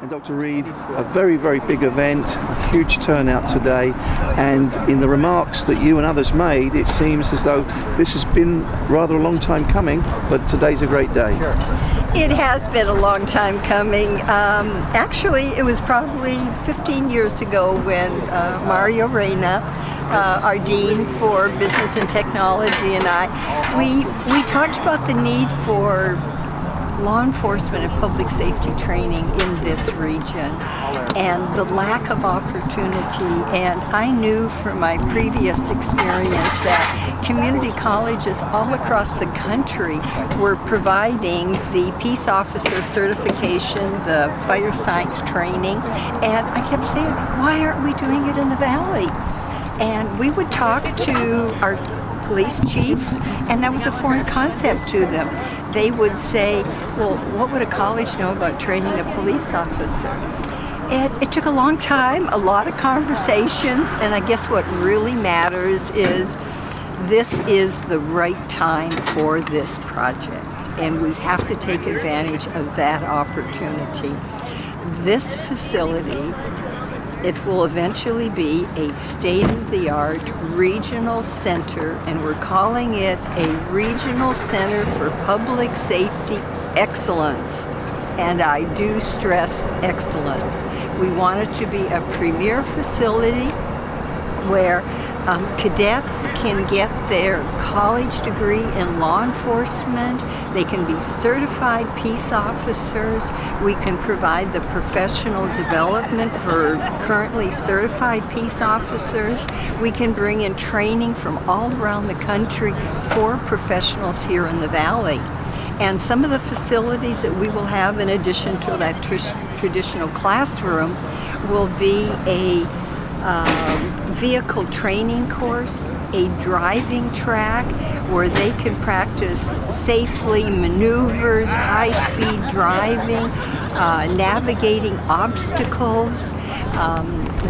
And Dr. Reed, a very, very big event, a huge turnout today, and in the remarks that you and others made, it seems as though this has been rather a long time coming, but today's a great day. It has been a long time coming. Actually, it was probably 15 years ago when Mario Reyna, our Dean for Business and Technology, and we talked about the need for law enforcement and public safety training in this region and the lack of opportunity. And I knew from my previous experience that community colleges all across the country were providing the peace officer certifications, fire science training, and I kept saying, why aren't we doing it in the Valley? And we would talk to our police chiefs, and that was a foreign concept to them. They would say, well, what would a college know about training a police officer? And it took a long time, a lot of conversations, and I guess what really matters is this is the right time for this project, and we have to take advantage of that opportunity. This facility, it will eventually be a state-of-the-art regional center, and we're calling it a Regional Center for Public Safety Excellence. And I do stress excellence. We want it to be a premier facility where cadets can get their college degree in law enforcement. They can be certified peace officers. We can provide the professional development for currently certified peace officers. We can bring in training from all around the country for professionals here in the Valley. And some of the facilities that we will have in addition to that traditional classroom will be a vehicle training course, a driving track where they can practice safely maneuvers, high-speed driving, navigating obstacles.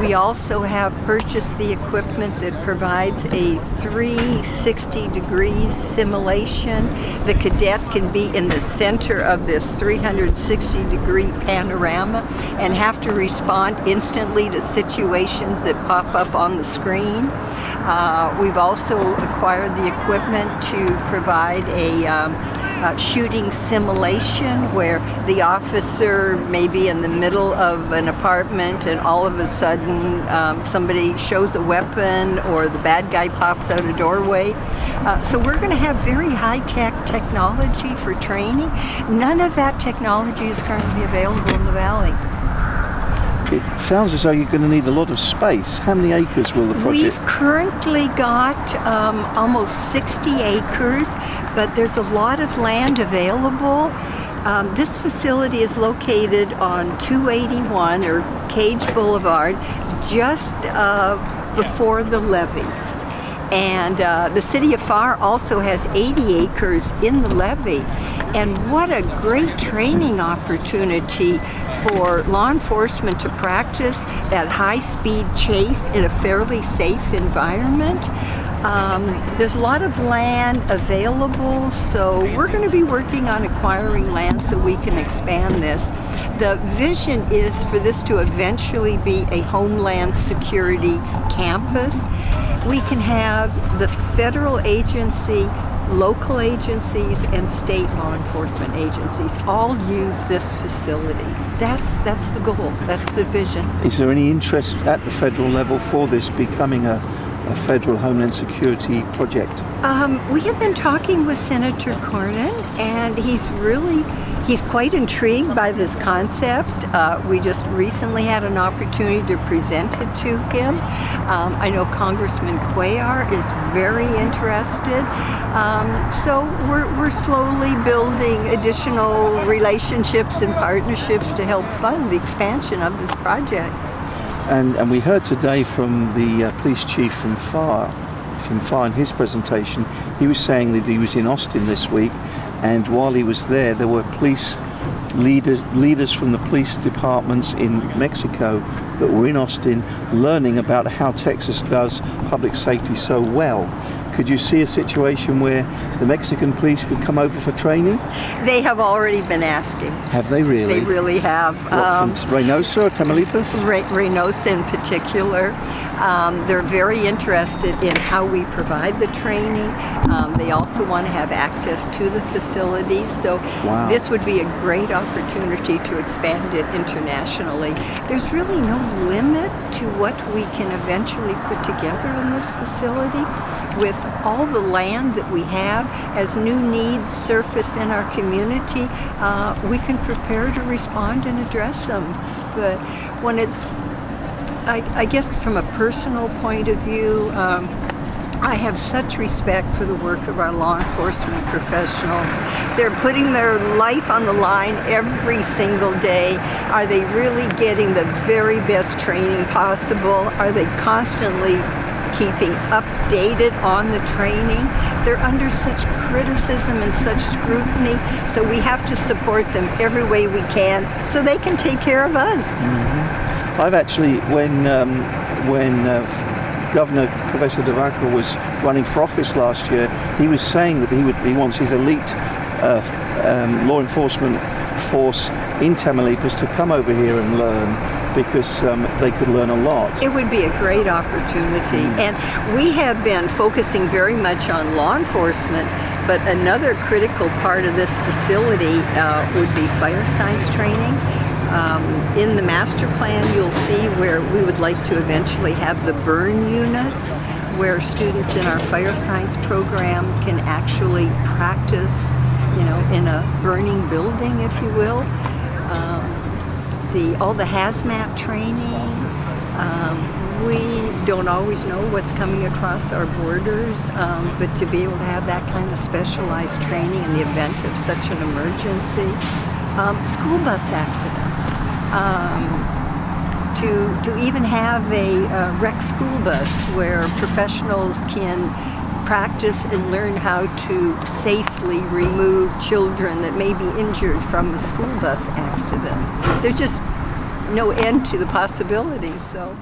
We also have purchased the equipment that provides a 360 degrees simulation. The cadet can be in the center of this 360 degree panorama and have to respond instantly to situations that pop up on the screen. We've also acquired the equipment to provide a shooting simulation where the officer may be in the middle of an apartment and all of a sudden somebody shows a weapon or the bad guy pops out a doorway. So we're going to have very high-tech technology for training. None of that technology is currently available in the Valley. It sounds as though you're going to need a lot of space. How many acres will the project? We've currently got almost 60 acres, but there's a lot of land available. This facility is located on 281 or Cage Boulevard, just before the levee. And the city of Pharr also has 80 acres in the levee. And what a great training opportunity for law enforcement to practice that high-speed chase in a fairly safe environment. There's a lot of land available, so we're going to be working on acquiring land so we can expand this. The vision is for this to eventually be a Homeland Security campus. We can have the federal agency, local agencies, and state law enforcement agencies all use this facility. That's the goal. That's the vision. Is there any interest at the federal level for this becoming a federal Homeland Security project? We have been talking with Senator Cornyn, and he's quite intrigued by this concept. We just recently had an opportunity to present it to him. I know Congressman Cuellar is very interested. So we're slowly building additional relationships and partnerships to help fund the expansion of this project. And we heard today from the police chief from Pharr in his presentation. He was saying that he was in Austin this week, and while he was there were police leaders from the police departments in Mexico that were in Austin learning about how Texas does public safety so well. Could you see a situation where the Mexican police would come over for training? They have already been asking. Have they really? They really have. What, from Reynosa or Tamaulipas? Reynosa in particular. They're very interested in how we provide the training. They also want to have access to the facilities. So Wow. this would be a great opportunity to expand it internationally. There's really no limit to what we can eventually put together in this facility. With all the land that we have, as new needs surface in our community, we can prepare to respond and address them. But when I guess from a personal point of view, I have such respect for the work of our law enforcement professionals. They're putting their life on the line every single day. Are they really getting the very best training possible? Are they constantly keeping updated on the training? They're under such criticism and such scrutiny, so we have to support them every way we can so they can take care of us. Mm-hmm. I've actually, when Governor Professor DeVaca was running for office last year, he was saying that he wants his elite law enforcement force in Tamaulipas to come over here and learn, because they could learn a lot. It would be a great opportunity. And we have been focusing very much on law enforcement, but another critical part of this facility would be fire science training. In the master plan, you'll see where we would like to eventually have the burn units, where students in our fire science program can actually practice, in a burning building, if you will. All the hazmat training. We don't always know what's coming across our borders, but to be able to have that kind of specialized training in the event of such an emergency. School bus accidents. To even have a rec school bus where professionals can practice and learn how to safely remove children that may be injured from a school bus accident. There's just no end to the possibilities. So.